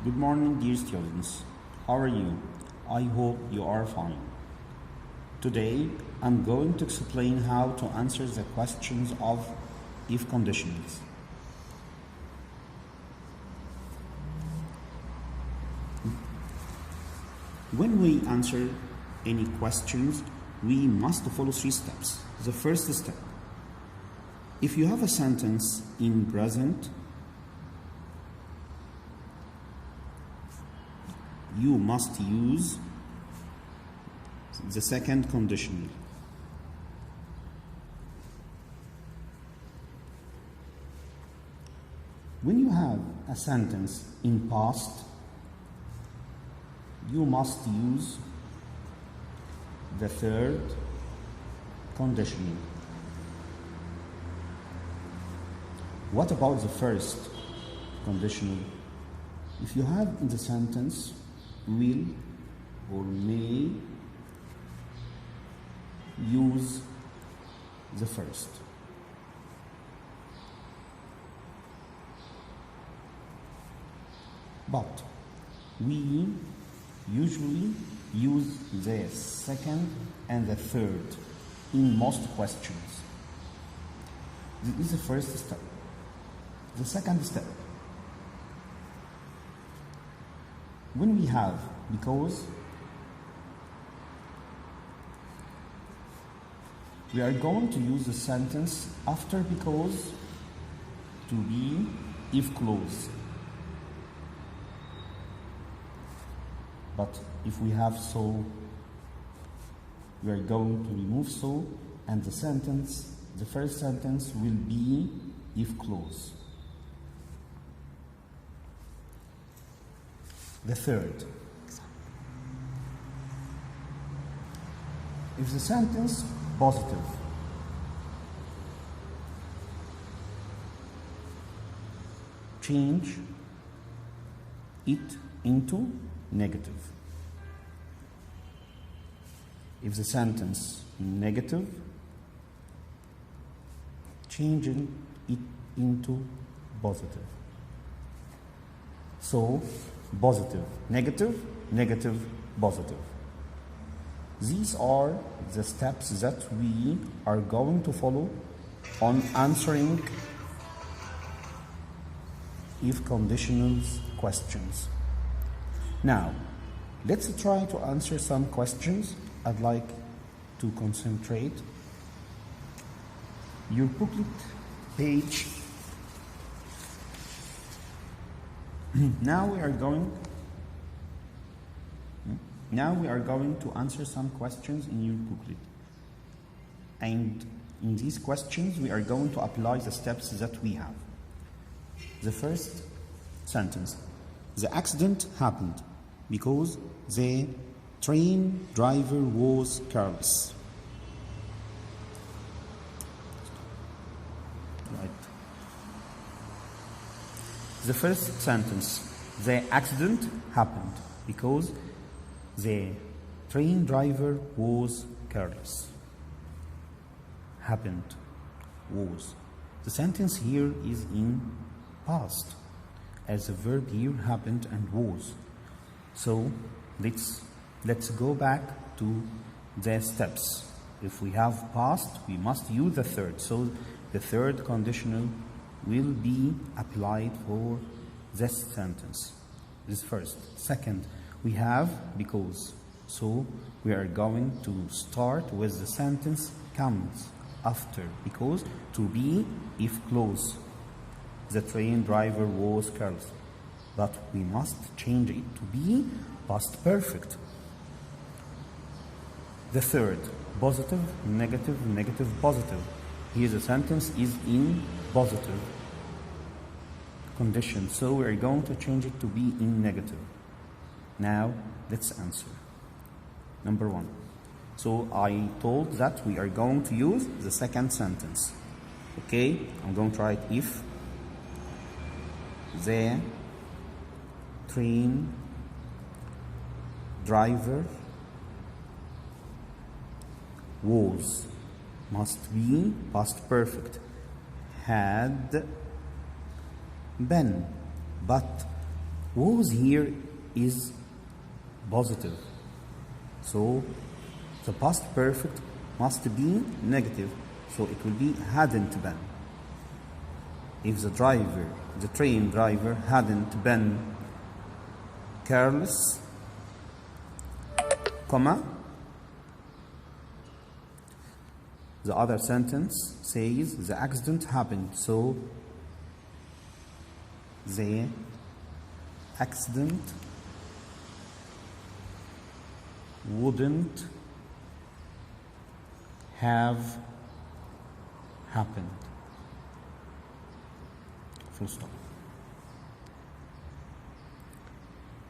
Good morning, dear students. How are you? I hope you are fine. Today, I'm going to explain how to answer the questions of if conditionals. When we answer any questions, we must follow 3 steps. The first step, if you have a sentence in present, you must use the second conditional. When you have a sentence in past, you must use the third conditional. What about the first conditional? If you have in the sentence will or may, use the first. But we usually use the second and the third in most questions. This is the first step. The second step, when we have because, we are going to use the sentence after because to be if clause. But if we have so, we are going to remove so, and the first sentence will be if clause. The third, if the sentence positive, change it into negative. If the sentence negative, changing it into positive. So, positive, negative, negative, positive. These are the steps that we are going to follow on answering if conditionals questions. Now, let's try to answer some questions. I'd like to concentrate. Your booklet page. Now we are going to answer some questions in your booklet. And in these questions, we are going to apply the steps that we have. The first sentence, the accident happened because the train driver was careless. Right. The first sentence, the accident happened because the train driver was careless. Happened, was. The sentence here is in past, as the verb here happened and was. So let's go back to the steps. If we have past, we must use the third. So the third conditional will be applied for this sentence. This first. Second, we have because. So we are going to start with the sentence comes after because to be if clause. The train driver was careless. But we must change it to be past perfect. The third, positive, negative, negative, positive. Here the sentence is in positive condition, so we are going to change it to be in negative. Now, let's answer. Number 1. So I told that we are going to use the second sentence. Okay, I'm going to write if the train driver was, must be past perfect, had been, but Was here is positive. So the past perfect must be negative. So it will be hadn't been. If the train driver hadn't been careless, comma, the other sentence says the accident happened, so the accident wouldn't have happened. Full stop.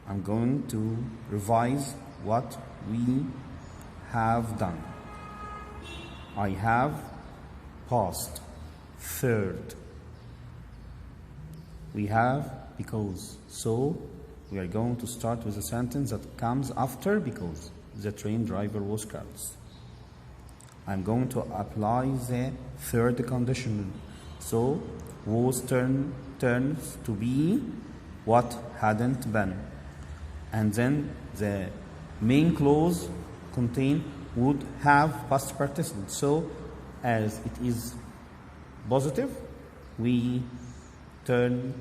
I'm going to revise what we have done. I have past third. We have because. So we are going to start with a sentence that comes after because the train driver was careless. I'm going to apply the third conditional. So was turns to be what hadn't been. And then the main clause contain would have past participle. So as it is positive, we turn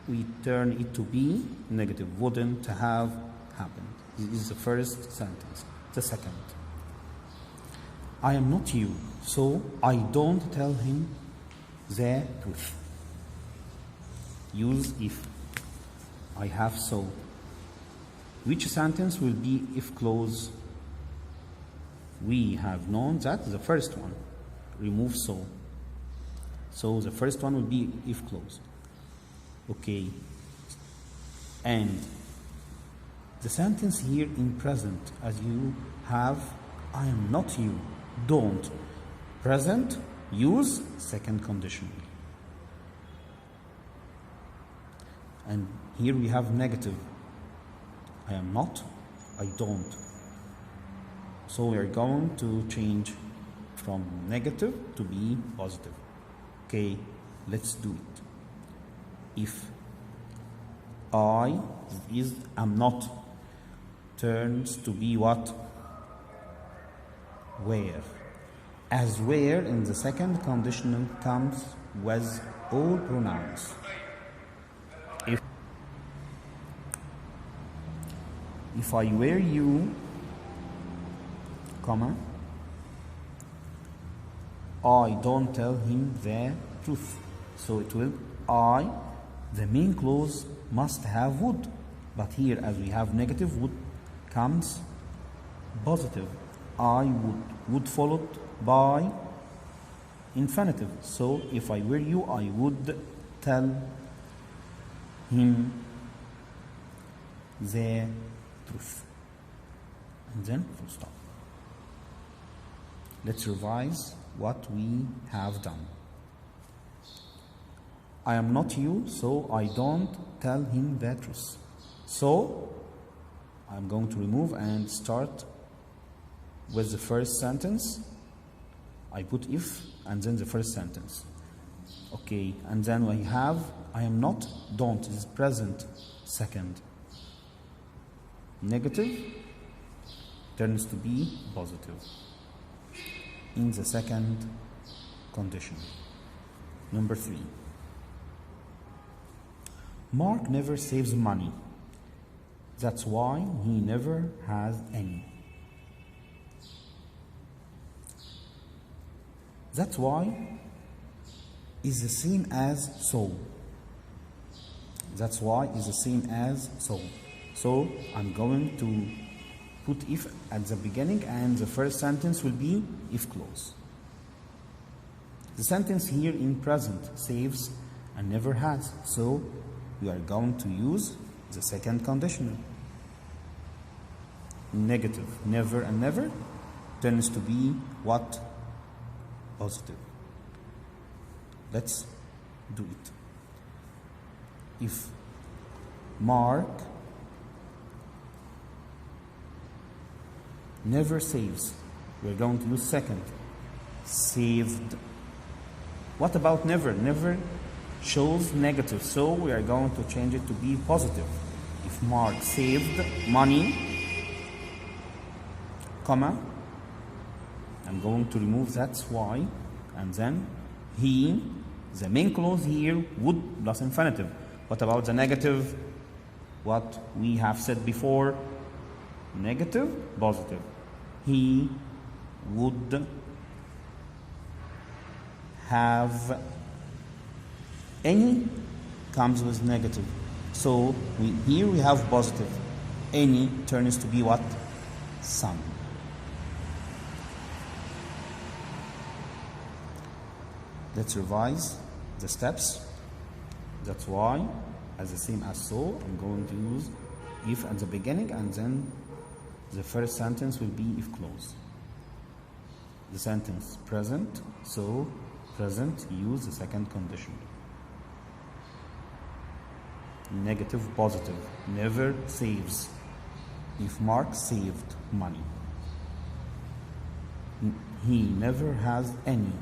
it to be negative. Wouldn't have happened. This is the first sentence. The second. I am not you, so I don't tell him the truth. Use if. I have so. Which sentence will be if clause? We have known that the first one. Remove so. So the first one will be if clause. Okay. And the sentence here in present, as you have, I am not you, don't. Present, use second condition. And here we have negative. I am not, I don't. So we are going to change from negative to be positive. Okay, let's do it. If I is am not turns to be what? Where. As where in the second conditional comes with all pronouns. If I were you, comma, I don't tell him the truth. So it will I, the main clause must have would. But here as we have negative would comes positive. I would followed by infinitive. So if I were you, I would tell him the truth. And then full stop. Let's revise what we have done. I am not you, so I don't tell him the truth. So I'm going to remove and start with the first sentence. I put if and then the first sentence. Okay, and then we have I am not, don't is present second. Negative turns to be positive in the second condition. Number 3. Mark never saves money. That's why he never has any. That's why is the same as so. That's why is the same as so. So I'm going to put if at the beginning and the first sentence will be if clause. The sentence here in present saves and never has. So we are going to use the second conditional. Negative, never and never turns to be what? Positive. Let's do it. If Mark never saves, we're going to use second. Saved. What about never? Never shows negative, so we are going to change it to be positive. If Mark saved money, comma, I'm going to remove that's why, and then he, the main clause here, would plus infinitive. What about the negative? What we have said before, negative, positive. He would have any comes with negative. So here we have positive. Any turns to be what? Some. Let's revise the steps. That's why, as the same as so, I'm going to use if at the beginning, and then the first sentence will be if clause. The sentence present, so present, use the second condition. Negative, positive, never saves. If Mark saved money, he never has any.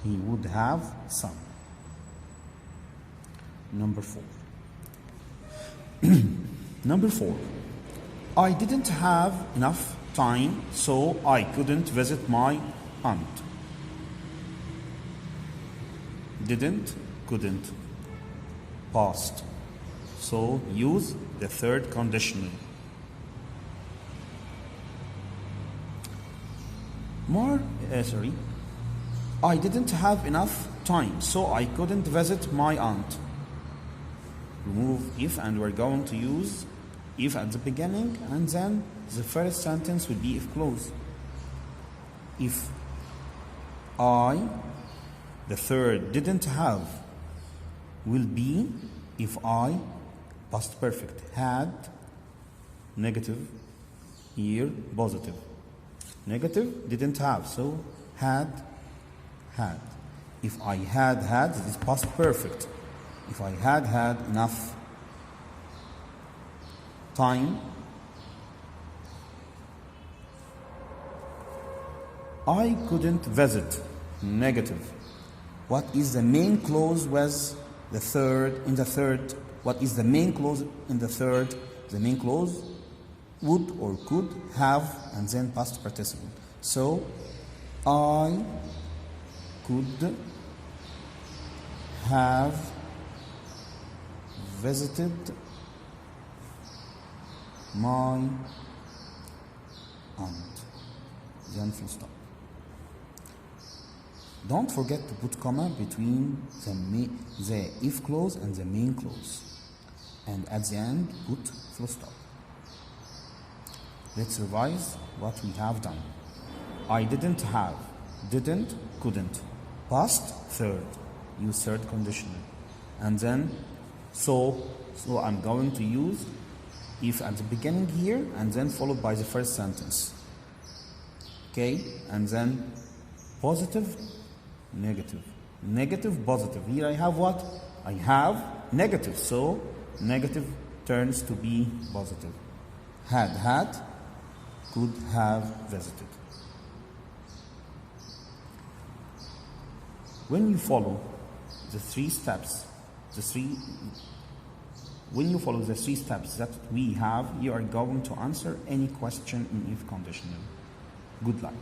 He would have some. Number 4. Number 4. I didn't have enough time, so I couldn't visit my aunt. Didn't, couldn't. Past. So use the third conditional. I didn't have enough time, so I couldn't visit my aunt. Remove if, and we're going to use if at the beginning, and then the first sentence will be if clause. If I, the third, didn't have, will be if I, past perfect, had, negative, here, positive. Negative, didn't have, so had. If I had, it is past perfect. If I had enough time, I couldn't visit. Negative. What is the main clause with the third, in the third? What is the main clause in the third? The main clause would or could have, and then past participle. So I could have visited my aunt. Then full stop. Don't forget to put comma between the if clause and the main clause. And at the end, put full stop. Let's revise what we have done. I didn't have, didn't, couldn't. Past, third. Use third conditional. And then, so I'm going to use if at the beginning here, and then followed by the first sentence. Okay? And then positive, negative. Negative, positive. Here I have what? I have negative. So negative turns to be positive. Had, could have visited. When you follow the three steps, when you follow the three steps that we have, you are going to answer any question in if conditional. Good luck.